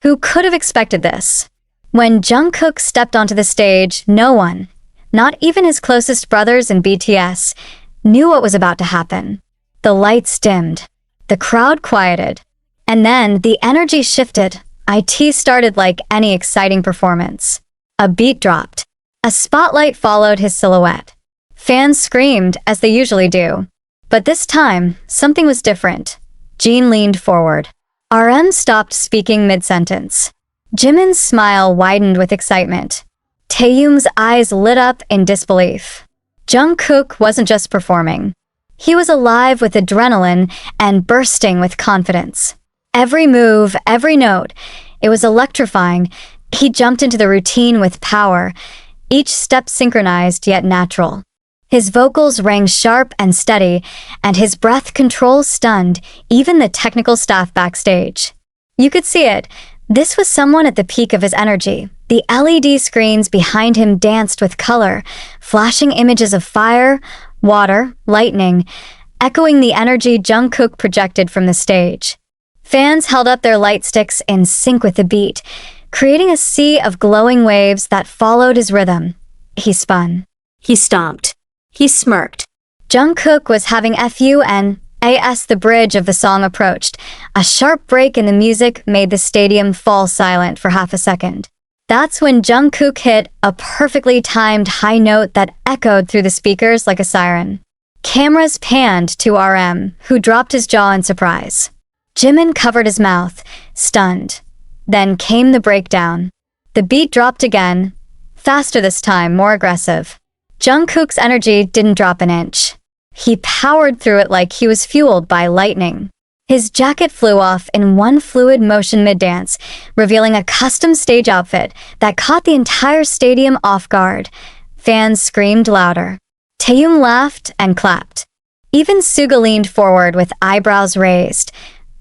Who could have expected this? When Jungkook stepped onto the stage, no one, not even his closest brothers in BTS, knew what was about to happen. The lights dimmed. The crowd quieted. And then the energy shifted. IT started like any exciting performance. A beat dropped. A spotlight followed his silhouette. Fans screamed, as they usually do. But this time, something was different. Jin leaned forward. RM stopped speaking mid-sentence. Jimin's smile widened with excitement. Taehyung's eyes lit up in disbelief. Jungkook wasn't just performing. He was alive with adrenaline and bursting with confidence. Every move, every note, it was electrifying. He jumped into the routine with power, each step synchronized yet natural. His vocals rang sharp and steady, and his breath control stunned even the technical staff backstage. You could see it. This was someone at the peak of his energy. The LED screens behind him danced with color, flashing images of fire, water, lightning, echoing the energy Jungkook projected from the stage. Fans held up their light sticks in sync with the beat, creating a sea of glowing waves that followed his rhythm. He spun. He stomped. He smirked. Jungkook was having FU and as the bridge of the song approached. A sharp break in the music made the stadium fall silent for half a second. That's when Jungkook hit a perfectly timed high note that echoed through the speakers like a siren. Cameras panned to RM, who dropped his jaw in surprise. Jimin covered his mouth, stunned. Then came the breakdown. The beat dropped again, faster this time, more aggressive. Jungkook's energy didn't drop an inch. He powered through it like he was fueled by lightning. His jacket flew off in one fluid motion mid-dance, revealing a custom stage outfit that caught the entire stadium off guard. Fans screamed louder. Taehyung laughed and clapped. Even Suga leaned forward with eyebrows raised.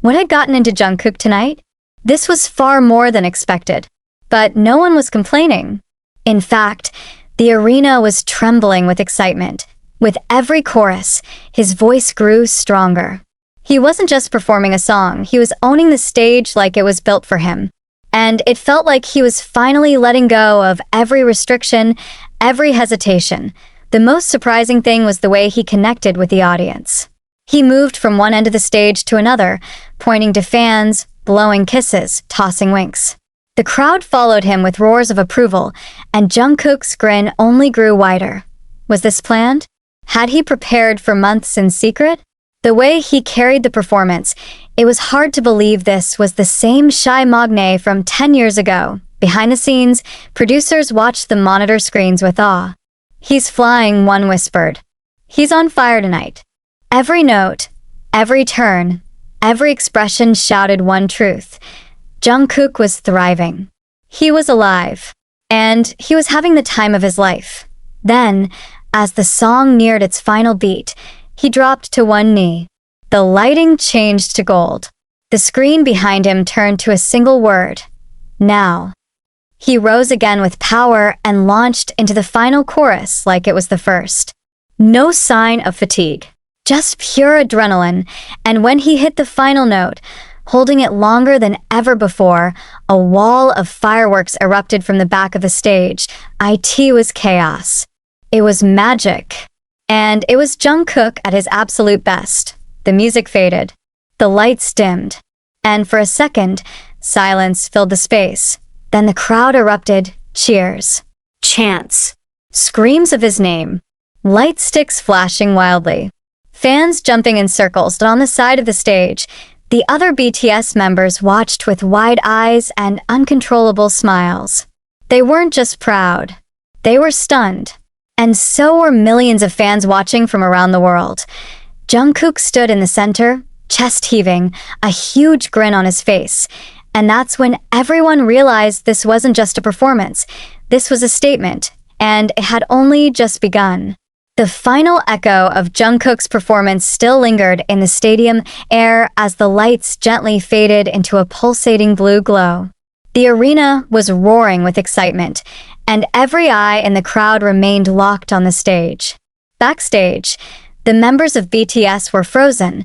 What had gotten into Jungkook tonight? This was far more than expected. But no one was complaining. In fact, the arena was trembling with excitement. With every chorus, his voice grew stronger. He wasn't just performing a song, he was owning the stage like it was built for him. And it felt like he was finally letting go of every restriction, every hesitation. The most surprising thing was the way he connected with the audience. He moved from one end of the stage to another, pointing to fans, blowing kisses, tossing winks. The crowd followed him with roars of approval, and Jungkook's grin only grew wider. Was this planned? Had he prepared for months in secret? The way he carried the performance, it was hard to believe this was the same shy Magne from 10 years ago. Behind the scenes, producers watched the monitor screens with awe. "He's flying," one whispered. "He's on fire tonight." Every note, every turn, every expression shouted one truth. Jungkook was thriving. He was alive. And he was having the time of his life. Then, as the song neared its final beat, he dropped to one knee. The lighting changed to gold. The screen behind him turned to a single word: now. He rose again with power and launched into the final chorus like it was the first. No sign of fatigue, just pure adrenaline, and when he hit the final note, holding it longer than ever before, a wall of fireworks erupted from the back of the stage. It was chaos. It was magic. And it was Jungkook at his absolute best. The music faded. The lights dimmed. And for a second, silence filled the space. Then the crowd erupted, cheers, Chants. screams of his name, light sticks flashing wildly, fans jumping in circles on the side of the stage. The other BTS members watched with wide eyes and uncontrollable smiles. They weren't just proud. They were stunned. And so were millions of fans watching from around the world. Jungkook stood in the center, chest heaving, a huge grin on his face. And that's when everyone realized this wasn't just a performance. This was a statement, and it had only just begun. The final echo of Jungkook's performance still lingered in the stadium air as the lights gently faded into a pulsating blue glow. The arena was roaring with excitement, and every eye in the crowd remained locked on the stage. Backstage, the members of BTS were frozen,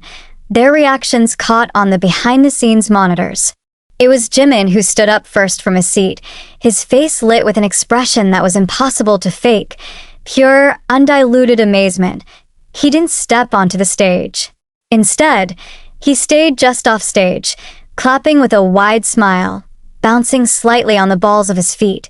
their reactions caught on the behind-the-scenes monitors. It was Jimin who stood up first from his seat, his face lit with an expression that was impossible to fake, pure, undiluted amazement. He didn't step onto the stage. Instead, he stayed just off stage, clapping with a wide smile, bouncing slightly on the balls of his feet,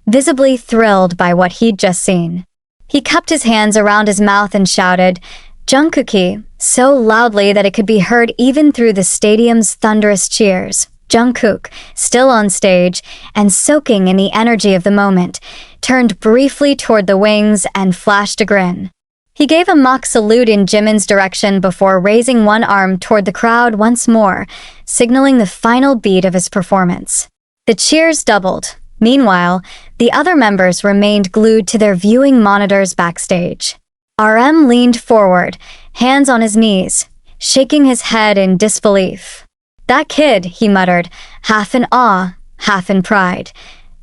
visibly thrilled by what he'd just seen. He cupped his hands around his mouth and shouted, "Jungkook," so loudly that it could be heard even through the stadium's thunderous cheers. Jungkook, still on stage and soaking in the energy of the moment, turned briefly toward the wings and flashed a grin. He gave a mock salute in Jimin's direction before raising one arm toward the crowd once more, signaling the final beat of his performance. The cheers doubled. Meanwhile, the other members remained glued to their viewing monitors backstage. RM leaned forward, hands on his knees, shaking his head in disbelief. "That kid," he muttered, half in awe, half in pride.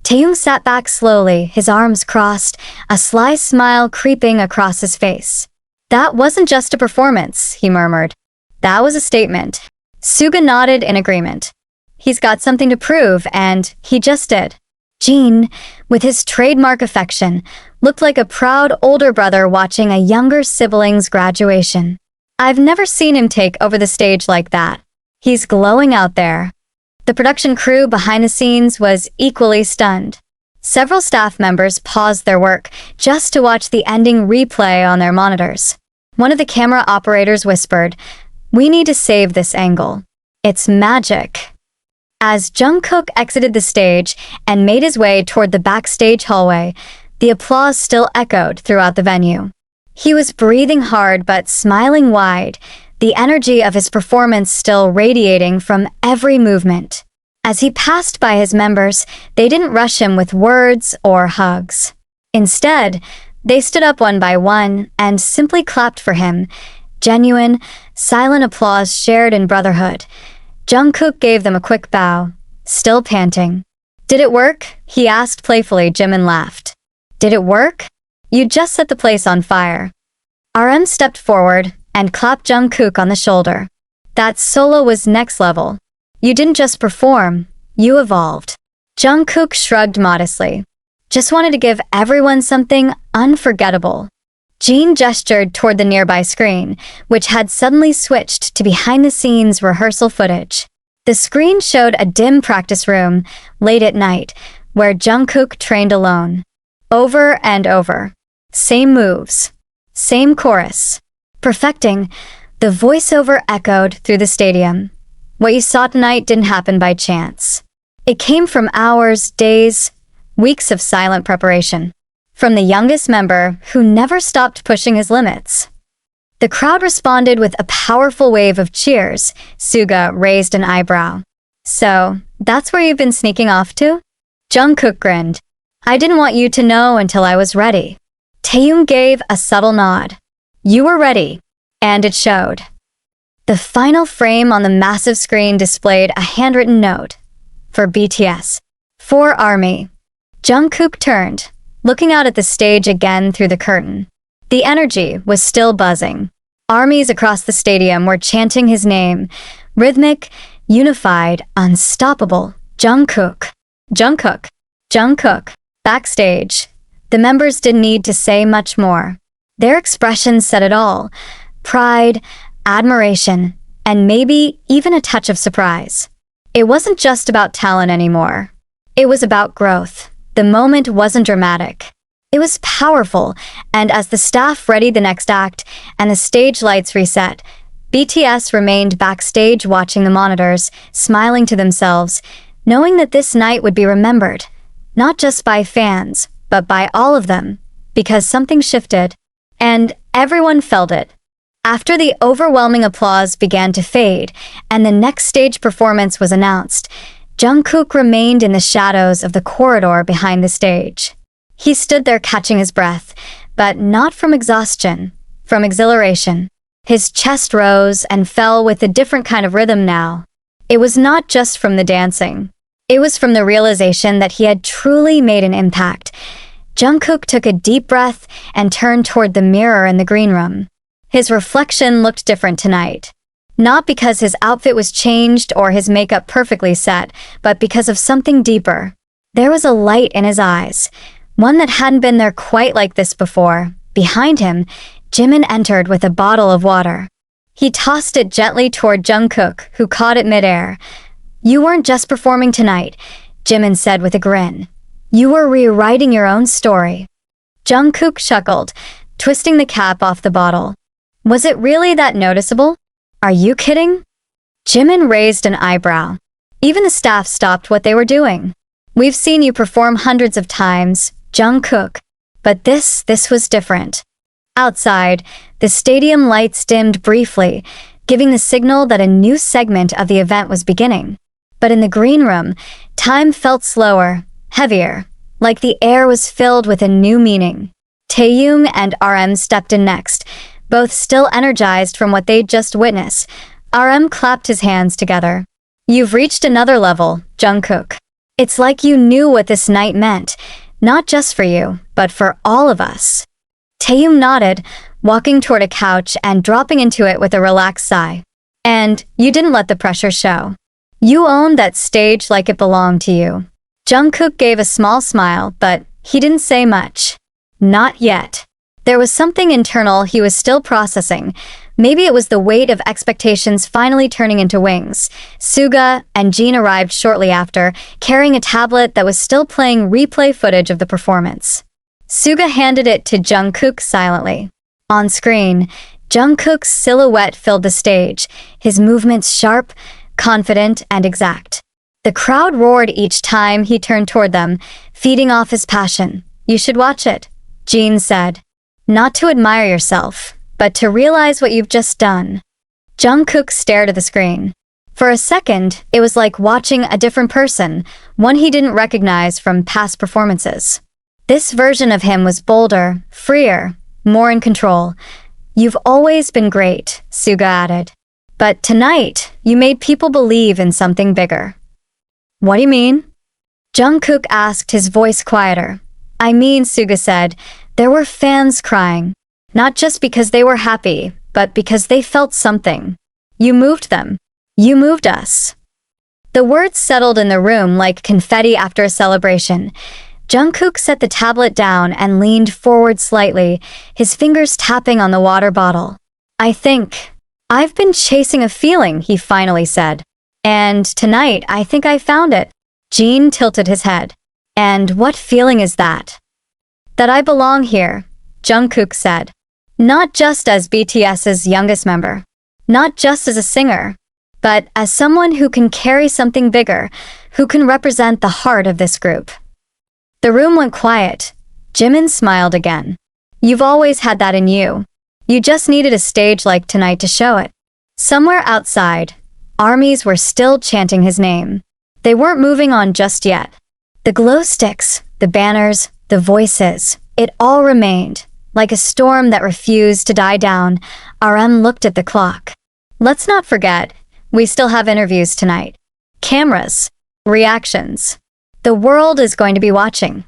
Taeyong sat back slowly, his arms crossed, a sly smile creeping across his face. "That wasn't just a performance," he murmured. "That was a statement." Suga nodded in agreement. "He's got something to prove, and he just did." Jin, with his trademark affection, looked like a proud older brother watching a younger sibling's graduation. I've never seen him take over the stage like that. He's glowing out there. The production crew behind the scenes was equally stunned. Several staff members paused their work just to watch the ending replay on their monitors. One of the camera operators whispered, "We need to save this angle. It's magic." As Jungkook exited the stage and made his way toward the backstage hallway, the applause still echoed throughout the venue. He was breathing hard but smiling wide, the energy of his performance still radiating from every movement. As he passed by his members, they didn't rush him with words or hugs. Instead, they stood up one by one and simply clapped for him. Genuine, silent applause shared in brotherhood. Jungkook gave them a quick bow, still panting. "Did it work?" he asked playfully. Jimin laughed. "Did it work? You just set the place on fire." RM stepped forward and clapped Jungkook on the shoulder. "That solo was next level. You didn't just perform, you evolved." Jungkook shrugged modestly. "Just wanted to give everyone something unforgettable." Jin gestured toward the nearby screen, which had suddenly switched to behind-the-scenes rehearsal footage. The screen showed a dim practice room, late at night, where Jungkook trained alone. Over and over. Same moves. Same chorus. Perfecting, the voiceover echoed through the stadium. What you saw tonight didn't happen by chance. It came from hours, days, weeks of silent preparation. From the youngest member who never stopped pushing his limits. The crowd responded with a powerful wave of cheers. Suga raised an eyebrow. "So, that's where you've been sneaking off to?" Jungkook grinned. "I didn't want you to know until I was ready." Taeyong gave a subtle nod. "You were ready, and it showed." The final frame on the massive screen displayed a handwritten note. For BTS. For ARMY. Jungkook turned, looking out at the stage again through the curtain. The energy was still buzzing. Armies across the stadium were chanting his name. Rhythmic, unified, unstoppable. Jungkook. Jungkook. Jungkook. Backstage. The members didn't need to say much more. Their expressions said it all. Pride, admiration, and maybe even a touch of surprise. It wasn't just about talent anymore. It was about growth. The moment wasn't dramatic. It was powerful, and as the staff readied the next act and the stage lights reset, BTS remained backstage watching the monitors, smiling to themselves, knowing that this night would be remembered, not just by fans, but by all of them, because something shifted, and everyone felt it. After the overwhelming applause began to fade and the next stage performance was announced, Jungkook remained in the shadows of the corridor behind the stage. He stood there catching his breath, but not from exhaustion, from exhilaration. His chest rose and fell with a different kind of rhythm now. It was not just from the dancing. It was from the realization that he had truly made an impact. Jungkook took a deep breath and turned toward the mirror in the green room. His reflection looked different tonight. Not because his outfit was changed or his makeup perfectly set, but because of something deeper. There was a light in his eyes, one that hadn't been there quite like this before. Behind him, Jimin entered with a bottle of water. He tossed it gently toward Jungkook, who caught it midair. "You weren't just performing tonight," Jimin said with a grin. "You were rewriting your own story." Jungkook chuckled, twisting the cap off the bottle. "Was it really that noticeable? Are you kidding?" Jimin raised an eyebrow. Even the staff stopped what they were doing. "We've seen you perform hundreds of times, Jungkook, but this was different." Outside, the stadium lights dimmed briefly, giving the signal that a new segment of the event was beginning. But in the green room, time felt slower, heavier, like the air was filled with a new meaning. Taeyong and RM stepped in next, both still energized from what they'd just witnessed. RM clapped his hands together. "You've reached another level, Jungkook. It's like you knew what this night meant, not just for you, but for all of us." Taeyong nodded, walking toward a couch and dropping into it with a relaxed sigh. "And you didn't let the pressure show. You owned that stage like it belonged to you." Jungkook gave a small smile, but he didn't say much. Not yet. There was something internal he was still processing. Maybe it was the weight of expectations finally turning into wings. Suga and Jean arrived shortly after, carrying a tablet that was still playing replay footage of the performance. Suga handed it to Jungkook silently. On screen, Jungkook's silhouette filled the stage, his movements sharp, confident, and exact. The crowd roared each time he turned toward them, feeding off his passion. "You should watch it," Jean said. "Not to admire yourself, but to realize what you've just done." Jungkook stared at the screen. For a second, it was like watching a different person, one he didn't recognize from past performances. This version of him was bolder, freer, more in control. "You've always been great," Suga added. "But tonight, you made people believe in something bigger." "What do you mean?" Jungkook asked, his voice quieter. "I mean," Suga said, "there were fans crying. Not just because they were happy, but because they felt something. You moved them. You moved us." The words settled in the room like confetti after a celebration. Jungkook set the tablet down and leaned forward slightly, his fingers tapping on the water bottle. I've been chasing a feeling," he finally said. "And tonight, I think I found it." Jean tilted his head. "And what feeling is that?" "That I belong here," Jungkook said. "Not just as BTS's youngest member, not just as a singer, but as someone who can carry something bigger, who can represent the heart of this group." The room went quiet. Jimin smiled again. "You've always had that in you. You just needed a stage like tonight to show it." Somewhere outside, armies were still chanting his name. They weren't moving on just yet. The glow sticks, the banners, the voices, it all remained. Like a storm that refused to die down, RM looked at the clock. "Let's not forget, we still have interviews tonight. Cameras, reactions. The world is going to be watching."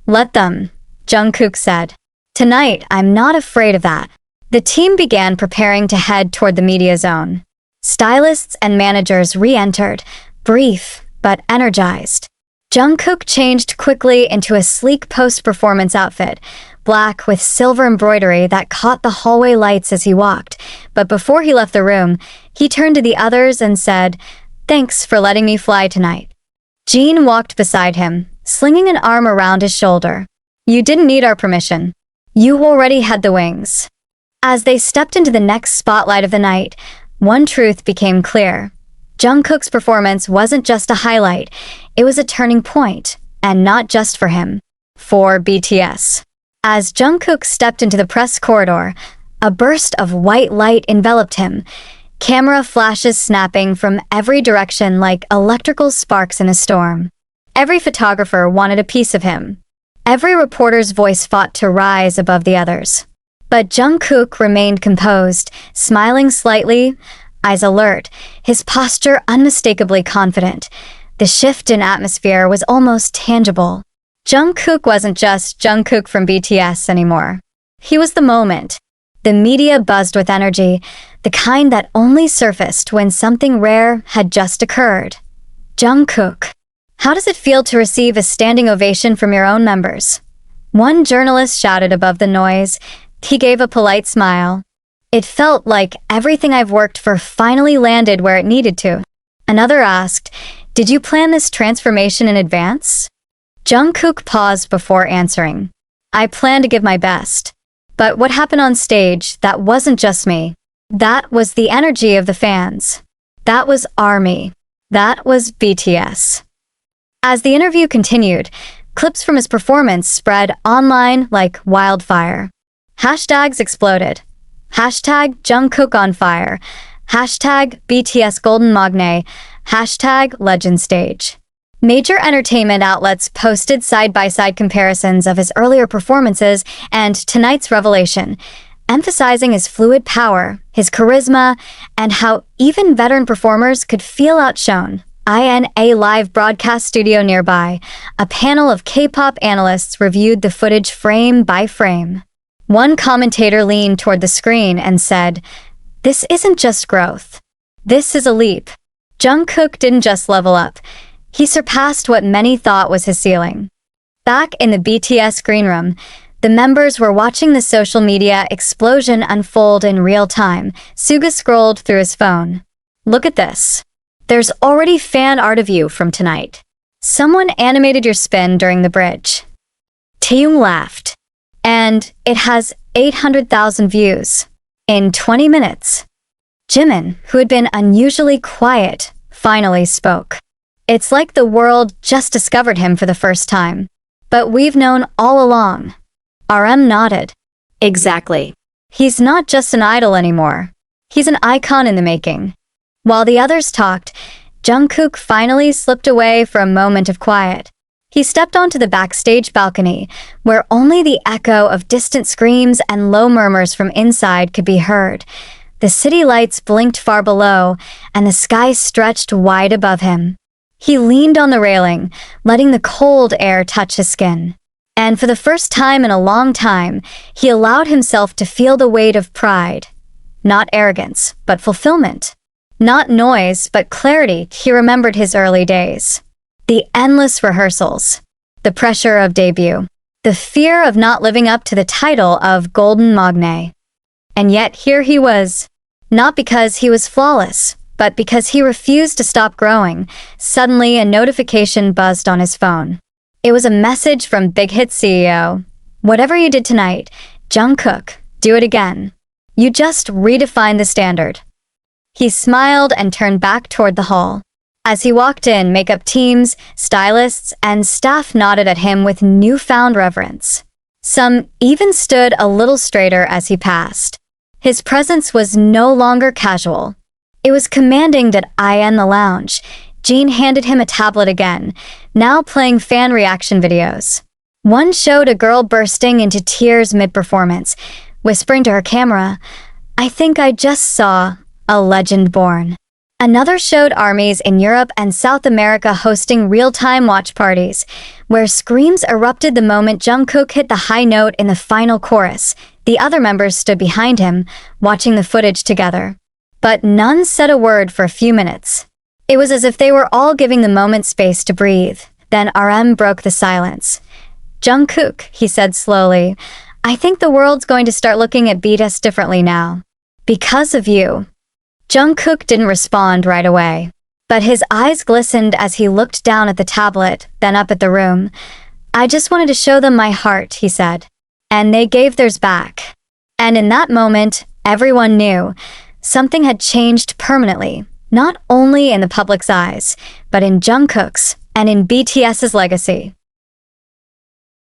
"Let them," Jungkook said. "Tonight, I'm not afraid of that." The team began preparing to head toward the media zone. Stylists and managers re-entered, brief but energized. Jungkook changed quickly into a sleek post-performance outfit, black with silver embroidery that caught the hallway lights as he walked. But before he left the room, he turned to the others and said, "Thanks for letting me fly tonight." Jean walked beside him, slinging an arm around his shoulder. "You didn't need our permission. You already had the wings." As they stepped into the next spotlight of the night, one truth became clear. Jungkook's performance wasn't just a highlight, it was a turning point, and not just for him, for BTS. As Jungkook stepped into the press corridor, a burst of white light enveloped him, camera flashes snapping from every direction like electrical sparks in a storm. Every photographer wanted a piece of him. Every reporter's voice fought to rise above the others. But Jungkook remained composed, smiling slightly, eyes alert, his posture unmistakably confident. The shift in atmosphere was almost tangible. Jungkook wasn't just Jungkook from BTS anymore. He was the moment. The media buzzed with energy, the kind that only surfaced when something rare had just occurred. Jungkook. How does it feel to receive a standing ovation from your own members? One journalist shouted above the noise. He gave a polite smile. It felt like everything I've worked for finally landed where it needed to. Another asked, did you plan this transformation in advance? Jungkook paused before answering. I planned to give my best. But what happened on stage, that wasn't just me. That was the energy of the fans. That was ARMY. That was BTS. As the interview continued, clips from his performance spread online like wildfire. Hashtags exploded. Hashtag Jungkook on fire. Hashtag BTS Golden Magne. Hashtag Legend Stage. Major entertainment outlets posted side-by-side comparisons of his earlier performances and tonight's revelation, emphasizing his fluid power, his charisma, and how even veteran performers could feel outshone. In a live broadcast studio nearby, a panel of K-pop analysts reviewed the footage frame by frame. One commentator leaned toward the screen and said, "This isn't just growth. This is a leap." Jungkook didn't just level up. He surpassed what many thought was his ceiling. Back in the BTS green room, the members were watching the social media explosion unfold in real time. Suga scrolled through his phone. Look at this. There's already fan art of you from tonight. Someone animated your spin during the bridge. Taeyong laughed. And it has 800,000 views. In 20 minutes. Jimin, who had been unusually quiet, finally spoke. It's like the world just discovered him for the first time. But we've known all along. RM nodded. Exactly. He's not just an idol anymore. He's an icon in the making. While the others talked, Jungkook finally slipped away for a moment of quiet. He stepped onto the backstage balcony, where only the echo of distant screams and low murmurs from inside could be heard. The city lights blinked far below, and the sky stretched wide above him. He leaned on the railing, letting the cold air touch his skin. And for the first time in a long time, he allowed himself to feel the weight of pride. Not arrogance, but fulfillment. Not noise, but clarity. He remembered his early days. The endless rehearsals. The pressure of debut. The fear of not living up to the title of Golden Magne. And yet here he was. Not because he was flawless, but because he refused to stop growing. Suddenly, a notification buzzed on his phone. It was a message from Big Hit CEO. Whatever you did tonight, Jungkook, do it again. You just redefined the standard. He smiled and turned back toward the hall. As he walked in, makeup teams, stylists, and staff nodded at him with newfound reverence. Some even stood a little straighter as he passed. His presence was no longer casual. It was commanding that in the lounge. Jean handed him a tablet again, now playing fan reaction videos. One showed a girl bursting into tears mid-performance, whispering to her camera, "I think I just saw a legend born." Another showed armies in Europe and South America hosting real-time watch parties, where screams erupted the moment Jungkook hit the high note in the final chorus. The other members stood behind him, watching the footage together. But none said a word for a few minutes. It was as if they were all giving the moment space to breathe. Then RM broke the silence. "Jungkook," he said slowly, "I think the world's going to start looking at BTS differently now. Because of you." Jungkook didn't respond right away, but his eyes glistened as he looked down at the tablet, then up at the room. "I just wanted to show them my heart," he said. And they gave theirs back. And in that moment, everyone knew something had changed permanently, not only in the public's eyes, but in Jungkook's and in BTS's legacy.